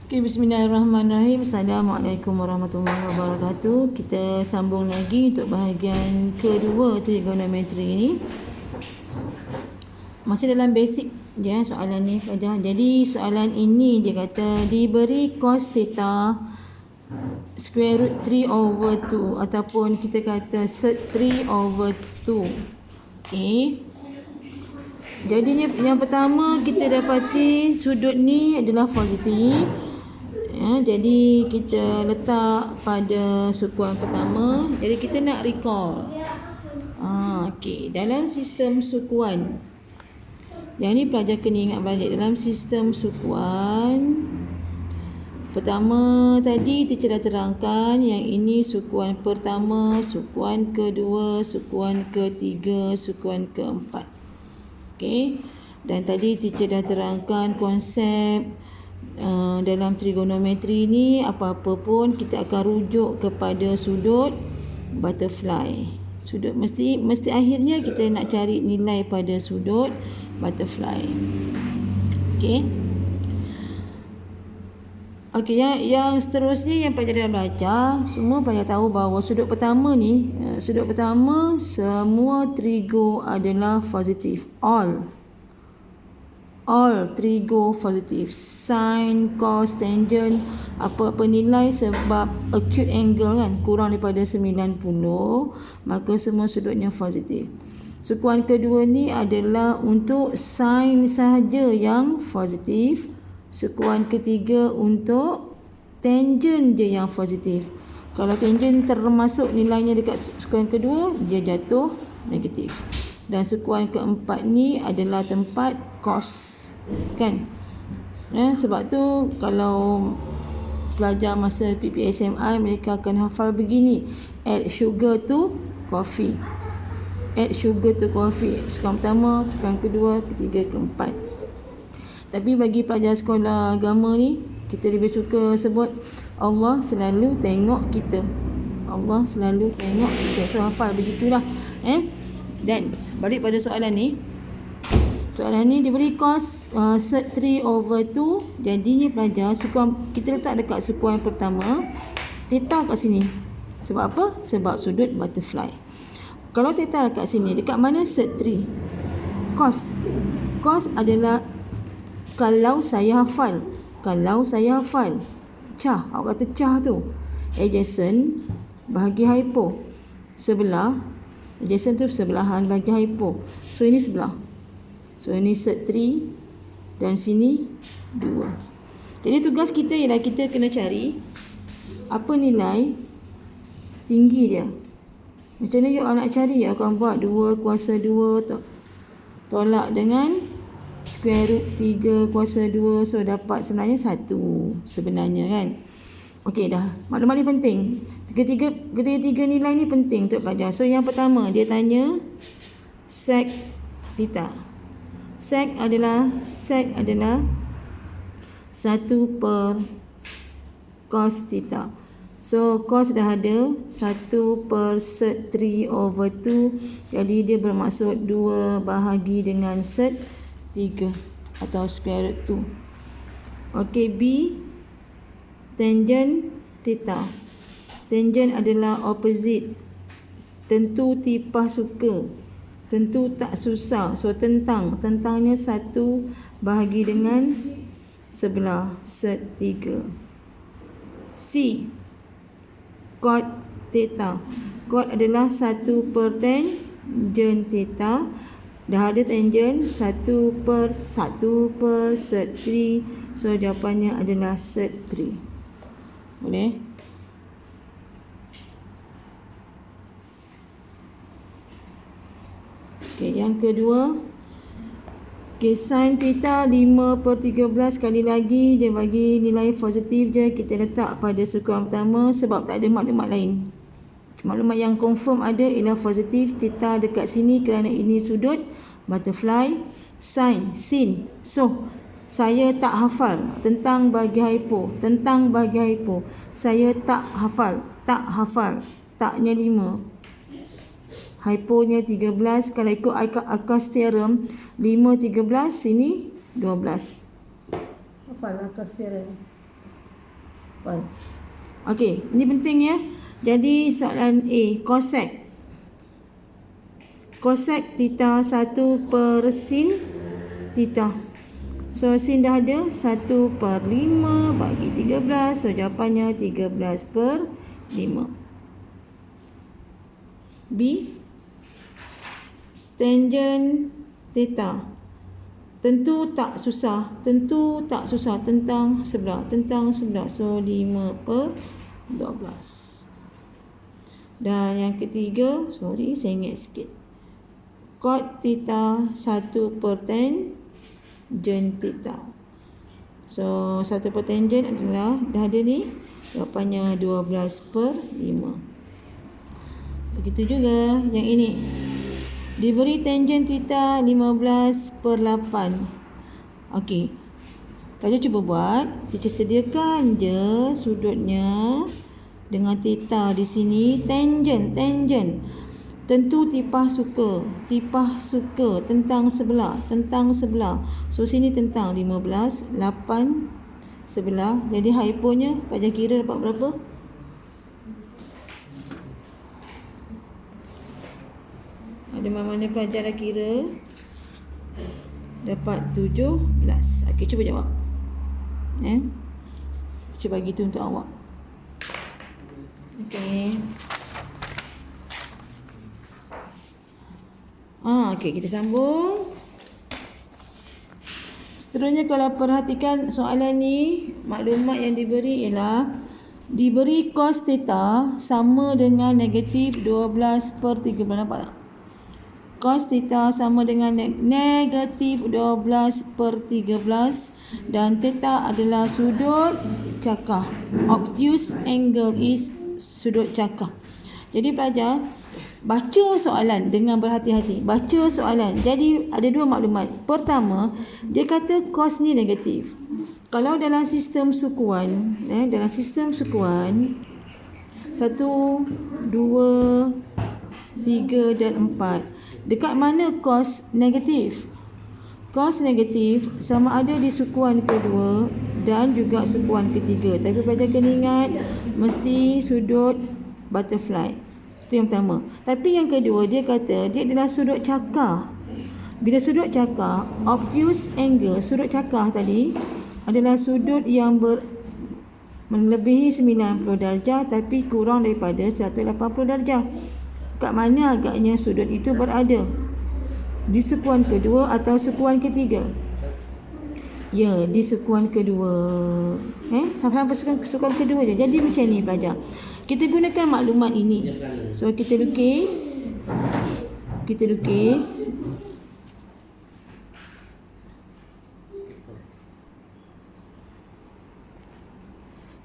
Okay, bismillahirrahmanirrahim. Assalamualaikum warahmatullahi wabarakatuh. Kita sambung lagi untuk bahagian kedua trigonometri ini. Masih dalam basic je soalan ni pelajar. Jadi soalan ini dia kata diberi cos theta square root 3 over 2 ataupun kita kata sec 3 over 2. Okay. Jadinya yang pertama kita dapati sudut ni adalah positif. Ya, jadi kita letak pada sukuan pertama. Jadi kita nak recall. Okey, dalam sistem sukuan. Yang ni pelajar kena ingat balik dalam sistem sukuan. Pertama tadi teacher dah terangkan yang ini sukuan pertama, sukuan kedua, sukuan ketiga, sukuan keempat. Okey. Dan tadi teacher dah terangkan konsep dalam trigonometri ni apa-apa pun kita akan rujuk kepada sudut butterfly. Sudut mesti akhirnya kita nak cari nilai pada sudut butterfly. Okey. Okey, yang seterusnya yang pelajar dah belajar, semua pelajar tahu bahawa sudut pertama ni, sudut pertama semua trigo adalah positif. All trigo positif. Sin, cos, tangent, apa-apa nilai sebab acute angle kan kurang daripada 90, maka semua sudutnya positif. Sukuan kedua ni adalah untuk sin sahaja yang positif. Sukuan ketiga untuk tangent je yang positif. Kalau tangent termasuk nilainya dekat sukuan kedua, dia jatuh negatif. Dan sukuan keempat ni adalah tempat cos, kan? Sebab tu kalau pelajar masa PPSMI mereka akan hafal begini: add sugar to coffee. Add sugar to coffee. Sukuan pertama, sukuan kedua, ketiga, keempat. Tapi bagi pelajar sekolah agama ni, kita lebih suka sebut Allah selalu tengok kita. Allah selalu tengok kita. So hafal begitulah. Dan balik pada soalan ni. Soalan ni diberi cos sec 3 over 2. Jadinya pelajar sukuan kita letak dekat sukuan pertama, theta kat sini. Sebab apa? Sebab sudut butterfly. Kalau theta dekat sini, dekat mana sec 3? Cos. Cos adalah kalau saya hafal. Cah, awak kata cah tu. Adjacent bahagi hypo. Sebelah. Adjacent tu sebelahan bahagi hypo. So ini sebelah. So ini sec 3 dan sini 2. Jadi tugas kita ialah kita kena cari apa nilai tinggi dia. Macam mana you nak cari? You akan buat 2 kuasa 2 tolak dengan square root 3 kuasa 2. So dapat sebenarnya 1 sebenarnya, kan. Okey dah. Maklumat ni penting. Ketiga nilai ni penting untuk pelajar. So yang pertama dia tanya sec theta. Sec adalah 1 per cos theta. So cos dah ada 1 per sec 3 over 2. Jadi dia bermaksud 2 bahagi dengan sec 3 atau square root 2. Okey, B tangent theta. Tangent adalah opposite. Tentu tipah suka. Tentu tak susah. So tentangnya 1 bahagi dengan sebelah sec 3. C cot theta. Cot adalah 1 per tangent theta. Dah ada tangent 1 per sec 3. So jawapannya adalah sec 3. Boleh? Okey, yang kedua. Okey, sin theta 5 per 13. Sekali lagi dia bagi nilai positif je. Kita letak pada sukuan pertama sebab tak ada maklumat lain. Maklumat yang confirm ada ialah positif. Theta dekat sini kerana ini sudut butterfly. Sin. So saya tak hafal tentang bagi hypo. Saya tak hafal. Taknya 5. Hyponya 13. Kalau ikut Akas theorem, 5 13 sini 12. Hafal Akas theorem. Okey, ini penting ya. Jadi soalan A, cosec theta 1 per sin theta. So sin dah ada, 1 per 5 bagi 13. So jawapannya 13 per 5. B, tangent theta. Tentu tak susah tentang sebelah. So 5 per 12. Dan yang ketiga, sorry saya ingat sikit, cot theta 1 per tangent theta. So 1 per tangent adalah, dah ada ni, jawapannya 12 per 5. Begitu juga yang ini, diberi tangent theta 15 per 8. Okey, pelajar cuba buat. Saya sediakan je sudutnya dengan theta di sini. Tangent. Tentu tipah suka tentang sebelah. So sini tentang 15, 8 sebelah. Jadi hyponya pelajar kira dapat berapa? Ada mana pelajar dah kira? Dapat 17. Okey, cuba jawab. Saya cuba bagi tu untuk awak. Okey. Okey, kita sambung. Seterusnya kalau perhatikan soalan ni, maklumat yang diberi ialah diberi cos theta sama dengan negatif 12 per 13. Nampak tak? Cos theta sama dengan negatif 12 per 13 dan theta adalah sudut cakar. Obtuse angle is sudut cakar. Jadi pelajar baca soalan dengan berhati-hati. Baca soalan. Jadi ada dua maklumat. Pertama, dia kata cos ni negatif. Kalau dalam sistem sukuan, 1, 2, 3 dan 4. Dekat mana cos negatif? Cos negatif sama ada di sukuan kedua dan juga sukuan ketiga. Tapi pelajar kena ingat, mesti sudut butterfly. Itu yang pertama. Tapi yang kedua, dia kata dia adalah sudut cakar. Bila sudut cakar, obtuse angle, sudut cakar tadi adalah sudut yang melebihi 90 darjah tapi kurang daripada 180 darjah. Kat mana agaknya sudut itu berada? Di sukuan kedua atau sukuan ketiga? Ya, di sukuan kedua. Sampai sukuan kedua je. Jadi macam ni pelajar. Kita gunakan maklumat ini. So kita lukis.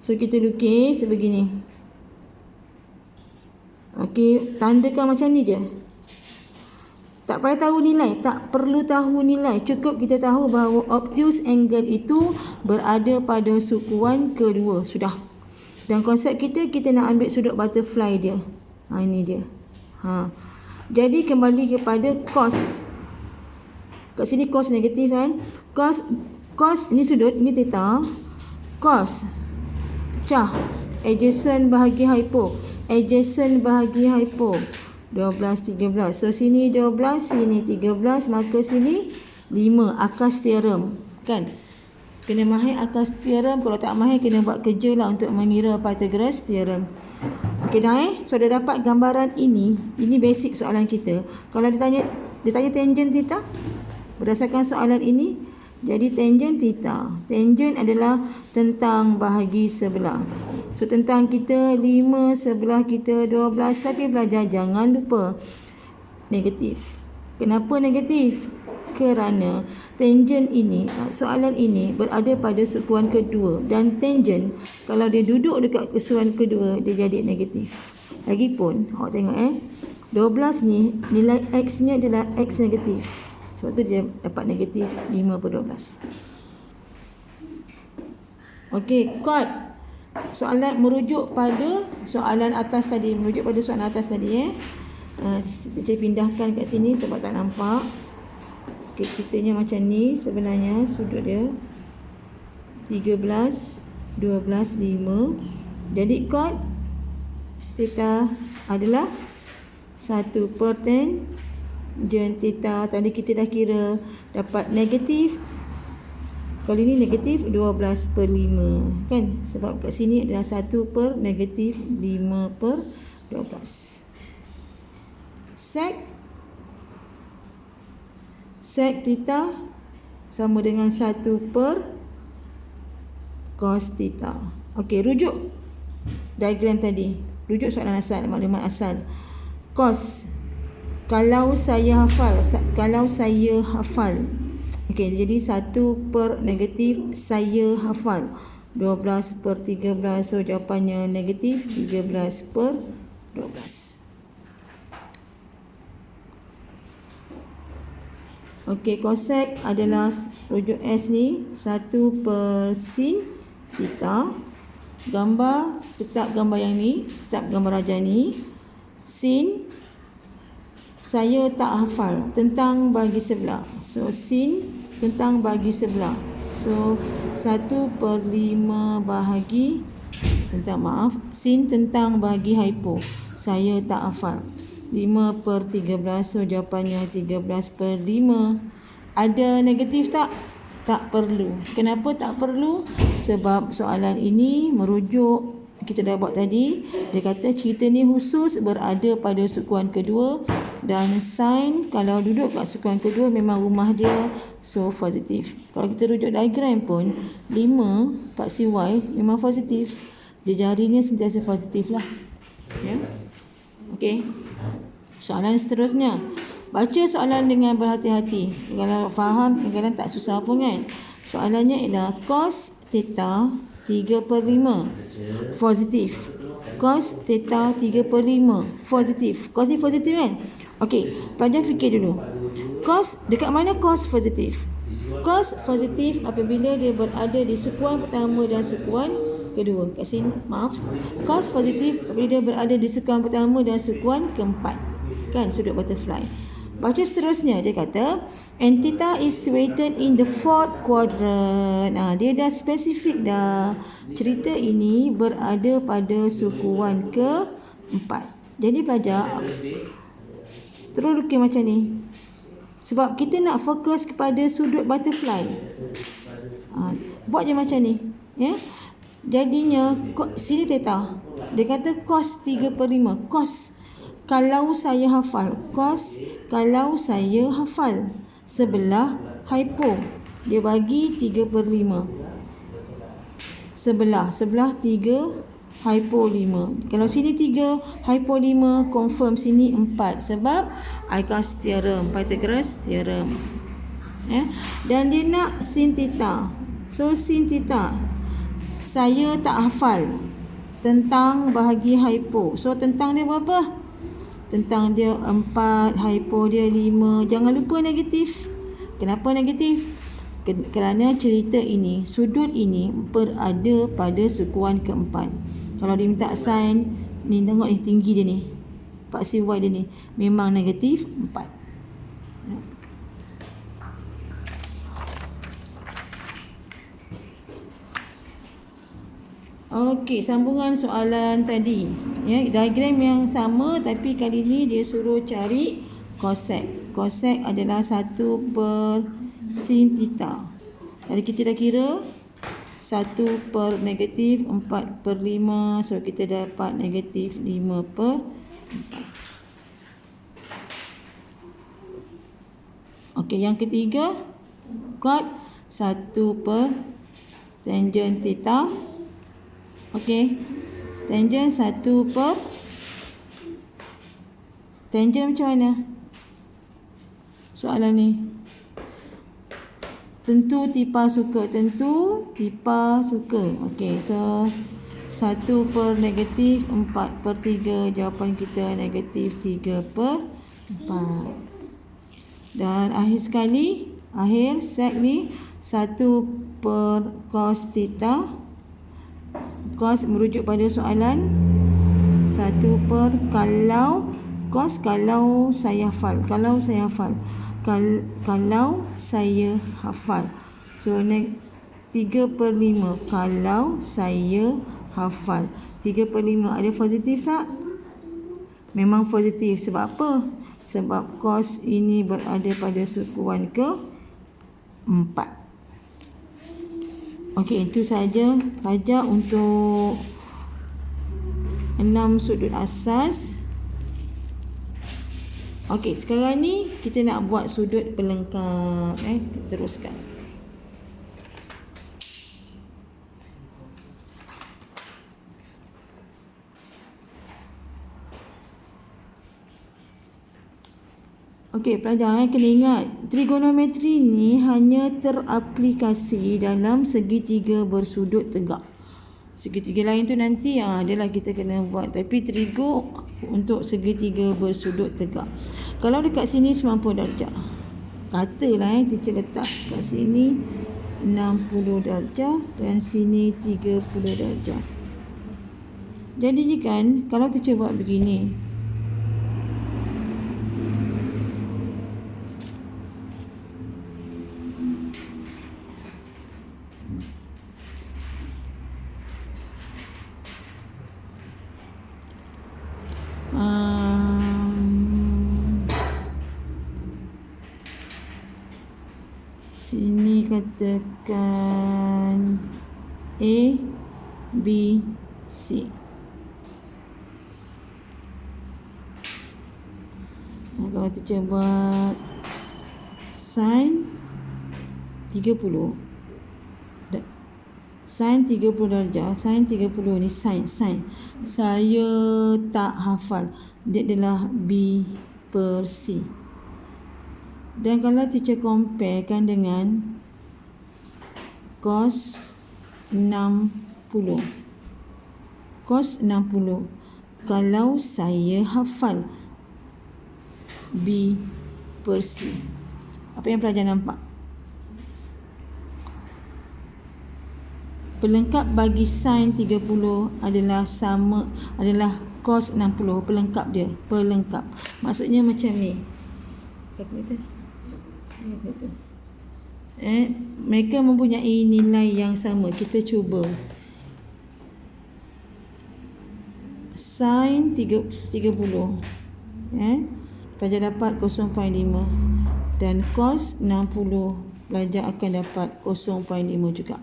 So kita lukis sebegini. Okey, tandakan macam ni je. Tak payah tahu nilai, tak perlu tahu nilai. Cukup kita tahu bahawa obtuse angle itu berada pada sukuan kedua. Sudah. Dan konsep kita nak ambil sudut butterfly dia. Ini dia. Jadi kembali kepada cos. Kat sini cos negatif kan. Cos ini sudut, ini theta. Cos pecah adjacent bahagi hypo. 12, 13. So sini 12, sini 13, maka sini 5. Akas teorem kan. Kena mahir akas teorem. Kalau tak mahir kena buat kerja lah untuk mengira Pythagoras teorem. Okey dah So dah dapat gambaran ini. Ini basic soalan kita. Kalau ditanya tangent theta berdasarkan soalan ini, jadi tangent theta. Tangent adalah tentang bahagi sebelah. So tentang kita 5, sebelah kita 12. Tapi belajar jangan lupa negatif. Kenapa negatif? Kerana tangent ini, soalan ini berada pada sukuan kedua. Dan tangent kalau dia duduk dekat sukuan kedua, dia jadi negatif. Lagipun awak tengok 12 ni nilai X nya adalah X negatif. Sebab tu dia dapat negatif 5/12. Okey, cot. Soalan merujuk pada soalan atas tadi. Saya pindahkan kat sini sebab tak nampak. Okey, ceritanya macam ni. Sebenarnya sudut dia 13 12/5. Jadi cos theta adalah 1/tan theta. Tadi kita dah kira dapat negatif, kali ni negatif 12/5 kan, sebab kat sini adalah 1/-5/12. Sec theta sama dengan 1/cos theta. Okey, rujuk diagram tadi, rujuk soalan asal, maklumat asal. Cos, kalau saya hafal, okey, jadi 1/- saya hafal 12/13, so jawapannya negatif 13/12. Okey, cosec adalah rujuk S ni 1/sin theta. Gambar, tetap gambar yang ni, tetap gambar raja ni. Sin, saya tak hafal, tentang bagi sebelah. So sin tentang bagi sebelah. So 1/5 bahagi sin tentang bagi hypo, saya tak hafal, 5/13. So jawapannya 13/5. Ada negatif tak? Tak perlu. Kenapa tak perlu? Sebab soalan ini merujuk, kita dah buat tadi, dia kata cerita ni khusus berada pada sukuan kedua, dan sin kalau duduk kat sukuan kedua memang rumah dia, so positif. Kalau kita rujuk diagram pun 5 paksi Y memang positif, jejarinya sentiasa positif lah ya. Okey, soalan seterusnya, baca soalan dengan berhati-hati. Kalau faham, kadang-kadang tak susah pun kan. Soalannya ialah cos theta 3/5 positif. Cos theta 3/5 positif. Cos ni positif kan? Okey, pelajar fikir dulu. Cos, dekat mana cos positif? Cos positif apabila dia berada di sukuan pertama dan sukuan kedua. Kat sini, maaf. Cos positif apabila dia berada di sukuan pertama dan sukuan keempat. Kan, sudut butterfly. Baca seterusnya, dia kata and theta is situated in the fourth quadrant. Dia dah spesifik dah. Cerita ini berada pada sukuan keempat. Jadi pelajar terus lukis macam ni, sebab kita nak fokus kepada sudut butterfly. Buat je macam ni ya. Jadinya sini theta, dia kata cos 3/5. Cos kalau saya hafal, cos kalau saya hafal, sebelah hypo dia bagi 3/5, sebelah 3 hypo 5. Kalau sini 3 hypo 5, confirm sini 4 sebab Icas theorem, Pythagoras theorem ya. Dan dia nak sin theta, so sin theta saya tak hafal, tentang bahagi hypo, so tentang dia berapa? Tentang dia 4, hypo dia 5. Jangan lupa negatif. Kenapa negatif? Kerana cerita ini, sudut ini berada pada sukuan keempat. Kalau diminta sin, ni tengok ni tinggi dia ni, paksi Y dia ni memang negatif 4. Okey, sambungan soalan tadi ya, diagram yang sama tapi kali ni dia suruh cari cosec. Cosec adalah 1/sin theta. Tadi kita dah kira 1/-4/5, so kita dapat negatif 5/4. Okey, yang ketiga cot 1/tangent theta. Okey, tangent 1/, tangent macam mana soalan ni? Tentu tipa suka, tentu tipa suka. Okey, so 1/-4/3, jawapan kita negatif 3/4. Dan akhir sekali, akhir sec ni 1/cos theta. Cos merujuk pada soalan 1/, kalau cos kalau saya hafal, kalau saya hafal, kalau saya hafal. So 3/5 kalau saya hafal. 3/5 ada positif tak? Memang positif. Sebab apa? Sebab cos ini berada pada sukuan ke-4. Okey, itu saja untuk 6 sudut asas. Okey, sekarang ni kita nak buat sudut pelengkap. Kita teruskan. Okey, pelajar kena ingat, trigonometri ni hanya teraplikasi dalam segitiga bersudut tegak. Segitiga lain tu nanti adalah kita kena buat, tapi trigo untuk segitiga bersudut tegak. Kalau dekat sini 90 darjah, katalah teacher letak kat sini 60 darjah dan sini 30 darjah. Jadi kan kalau teacher buat begini, sini katakan A, B, C. Kalau teacher buat sin 30, sin 30 darjah, sin 30 ni sin. Saya tak hafal. Dia adalah B/C. Dan kalau teacher comparekan dengan cos 60. Cos 60. Kalau saya hafal B/C. Apa yang pelajar nampak? Pelengkap bagi sin 30 adalah cos 60. Pelengkap dia. Maksudnya macam ni. Mereka mempunyai nilai yang sama. Kita cuba. Sin 30. Pelajar dapat 0.5. Dan cos 60. Pelajar akan dapat 0.5 juga.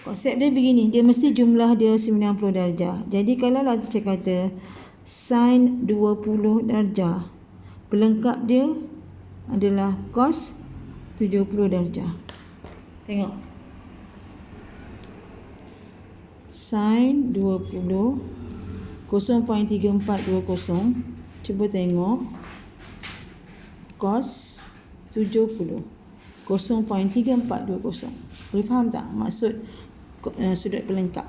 Konsep dia begini, dia mesti jumlah dia 90 darjah. Jadi kalau lah teacher kata sin 20 darjah, pelengkap dia adalah cos 70 darjah. Tengok. Sin 20 0.3420. Cuba tengok. Cos 70 0.3420. Boleh faham tak maksud sudut pelengkap?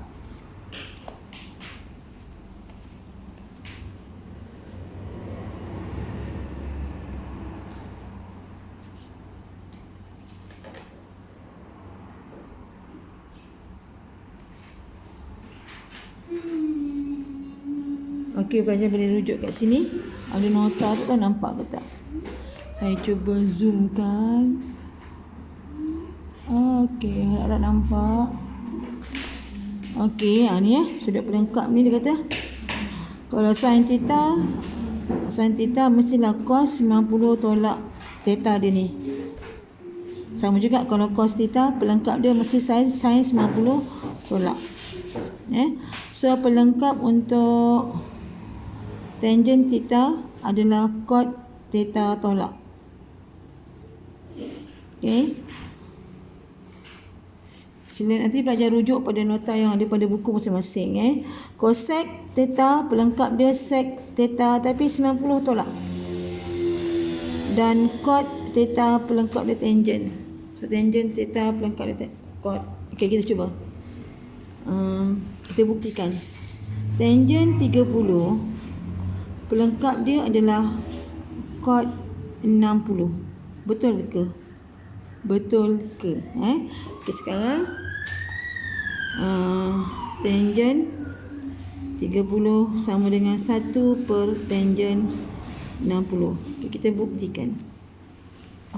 Okey, pelajar boleh rujuk kat sini. Ada nota tu kan, nampak ke tak? Saya cuba zoomkan. Okey, harap nampak. Okey, ni sudut pelengkap ni dia kata. Kalau sin theta mestilah cos 90 tolak theta dia ni. Sama juga kalau cos theta, pelengkap dia mesti sin 90 tolak. So pelengkap untuk tangent theta adalah cot theta tolak. Okey. Sila nanti pelajar rujuk pada nota yang ada pada buku masing-masing. Cosec theta, pelengkap dia sec theta tapi 90 tolak. Dan cot theta, pelengkap dia tangent. So tangent theta, pelengkap dia cot. Okey, kita cuba. Kita buktikan. Tangent 30, pelengkap dia adalah cot 60. Betul ke? Okey, sekarang tangent 30 sama dengan 1 per tangent 60. Okay, kita buktikan.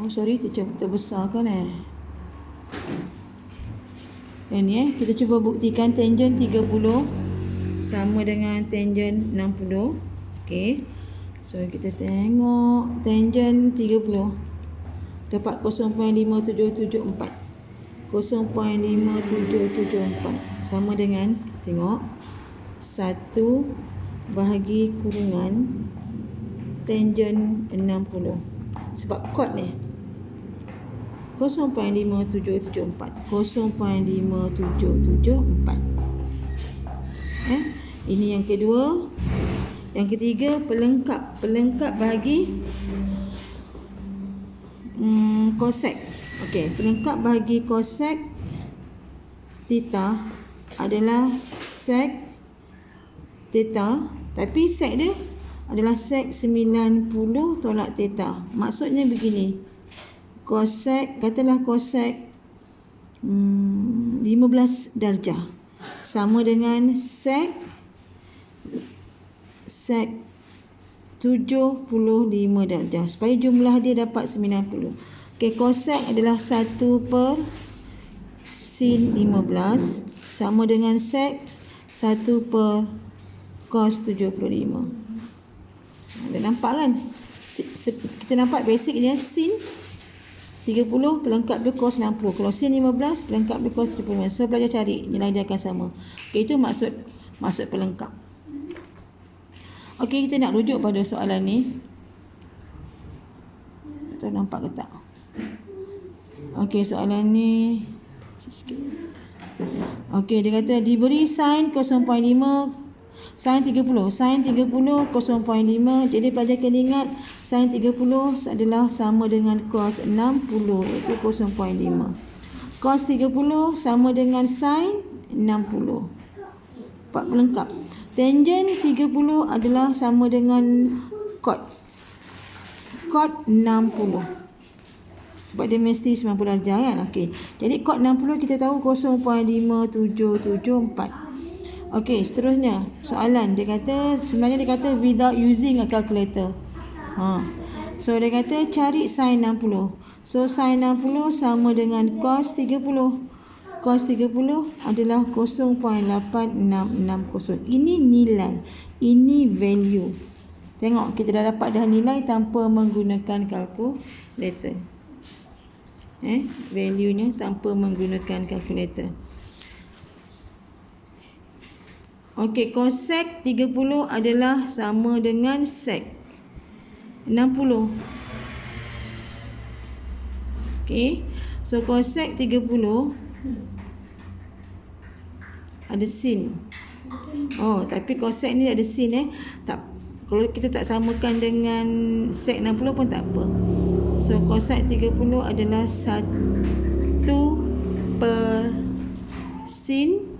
Sorry, terbesarkan Yang ni kita cuba buktikan tangent 30 sama dengan tangent 60. Okey. So kita tengok tangent 30 dapat 0.5774. 0.5774 sama dengan, tengok, 1 bahagi kurungan tangent 60. Sebab kod ni 0.5774. 0.5774. Ini yang kedua. Yang ketiga, pelengkap. Pelengkap bahagi kosek. Okey, pelengkap bahagi kosek theta adalah sek theta, tapi sek dia adalah sek 90 tolak theta. Maksudnya begini. Kosek, katalah kosek 15 darjah sama dengan sek 75 darjah, supaya jumlah dia dapat 90. Okey, kosek adalah 1 per sin 15 sama dengan sek 1 per cos 75. Dah nampak kan? Kita nampak basic dia sin 30 pelengkap dia cos 60. Kalau sin 15 pelengkap dia cos 75. So belajar cari, nilai dia akan sama. Okey, itu maksud pelengkap. Okey, kita nak rujuk pada soalan ni. Tak nampak ke tak? Okey, soalan ni okey, dia kata diberi sin 0.5, sin 30, sin 30 0.5. Jadi pelajar kena ingat sin 30 adalah sama dengan cos 60, iaitu 0.5. Cos 30 sama dengan sin 60. Pak pelengkap. Tangent 30 adalah sama dengan cot 60. Sebab dia mesti 90 darjah kan. Okey. Jadi cot 60 kita tahu 0.5774. Okey, seterusnya soalan dia kata, sebenarnya dia kata without using a calculator. So dia kata cari sin 60. So sin 60 sama dengan cos 30. Cos 30 adalah 0.8660. Ini nilai, ini value. Tengok, kita dah dapat dah nilai tanpa menggunakan kalkulator. Value-nya tanpa menggunakan kalkulator. Okey, kosek 30 adalah sama dengan sek 60. Okey, so kosek 30 ada sin. Oh, tapi kosek ni ada sin tak. Kalau kita tak samakan dengan sek 60 pun tak apa. So kosek 30 adalah 1 per sin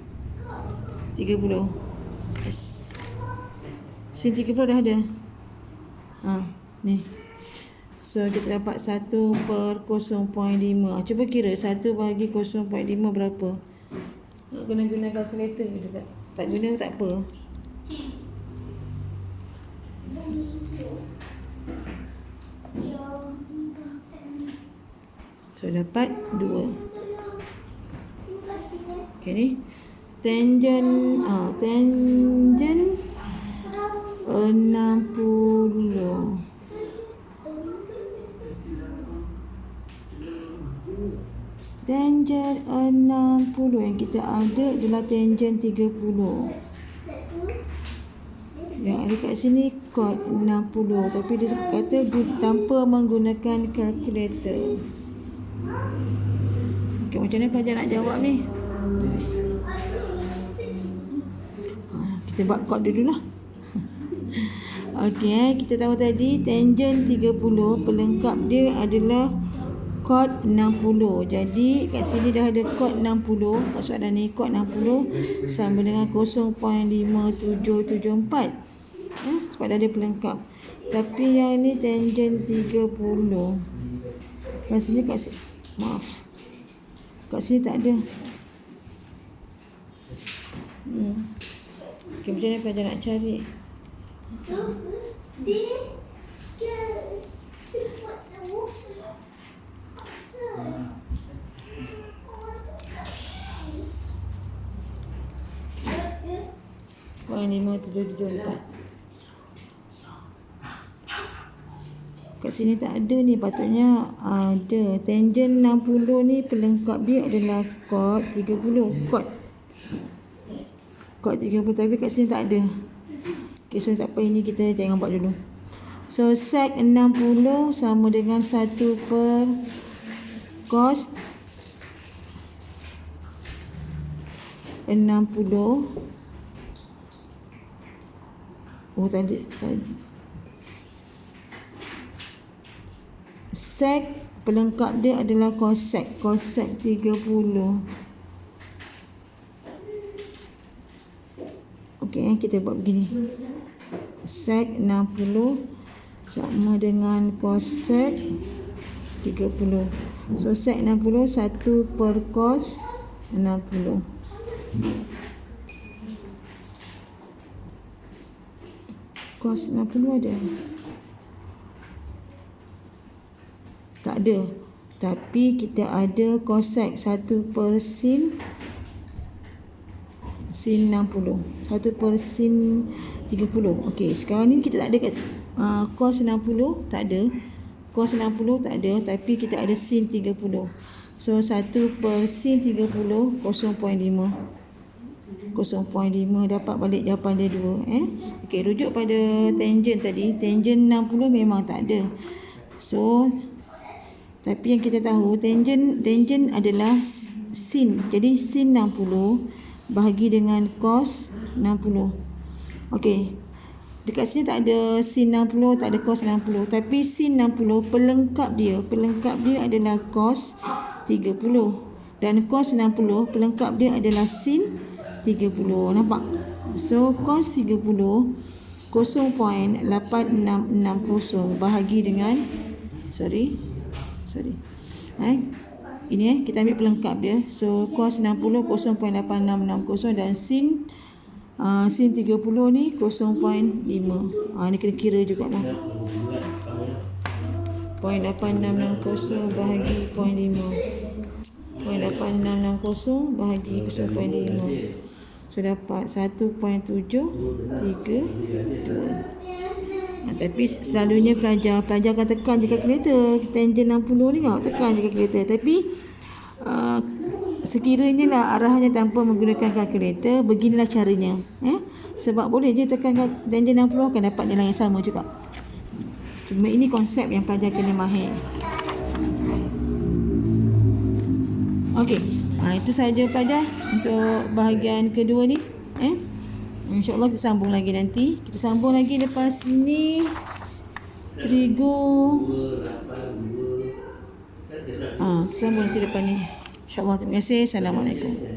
30. Yes. Sin 30 dah ada. Ni. So kita dapat 1 per 0.5. Cuba kira 1 bahagi 0.5 berapa? Kena guna kalkulator juga. Tak guna tak apa. So dapat 2. Okey ni. Tangent 60. Tangent 60 yang kita ada adalah tangent 30. Yang ada kat sini cot 60, tapi dia kata tanpa menggunakan kalkulator. Okey, macam mana pelajar nak jawab ni? Kita buat cot dululah. Okey, kita tahu tadi tangent 30 pelengkap dia adalah cot 60. Jadi kat sini dah ada cot 60. Kat soalan ni cot 60 sama dengan 0.5774. Sebab dah ada pelengkap. Tapi yang ni tangent 30. Kat sini maaf. Kat sini tak ada. Okey, macam mana pelajar nak cari? 0.5774. Kat sini tak ada ni, patutnya ada. Tangent 60 ni pelengkap dia adalah cot 30. Cot 30, tapi kat sini tak ada. Okay, so tak apa, ini kita jangan buat dulu. So sec 60 sama dengan 1 per cos 60. Oh tadi sec pelengkap dia adalah cosec 30. Okey, kita buat begini. Sec 60 sama dengan cosec 30. So sec 60 1 per cos 60. Cos 60 ada? Tak ada. Tapi kita ada cosec 1 per sin 60. 1 per sin 30. Okey, sekarang ni kita tak ada kat cos 60, tak ada. Cos 60 tak ada, tapi kita ada sin 30. So 1 per sin 30 0.5. 0.5 dapat balik jawapan dia 2. Okey, rujuk pada tangent tadi. Tangent 60 memang tak ada. So tapi yang kita tahu tangent adalah sin. Jadi sin 60 bahagi dengan cos 60. Okey. Dekat sini tak ada sin 60, tak ada cos 60. Tapi sin 60 pelengkap dia adalah cos 30. Dan cos 60 pelengkap dia adalah sin 30. Nampak? So cos 30 0.8660 bahagi dengan ini kita ambil pelengkap dia. So cos 60 0.8660 dan sin 30 ni 0.5. Ni kena kira jugalah. 0.8660 bahagi 0.5. 0.8660 bahagi 0.5. So dapat 1.732. Tapi selalunya pelajar akan tekan je kalkulator. Tangent 60 ni tekan je kalkulator. Tapi sekiranya lah arahannya tanpa menggunakan kalkulator, beginilah caranya. Sebab boleh je tekan tangent 60 akan dapat nilai yang sama juga. Cuma ini konsep yang pelajar kena mahir. Okey, itu saja pelajar untuk bahagian kedua ni. InsyaAllah kita sambung lagi nanti. Kita sambung lagi lepas ni trigo. Kita sambung nanti depan ni. InsyaAllah. Terima kasih. Assalamualaikum.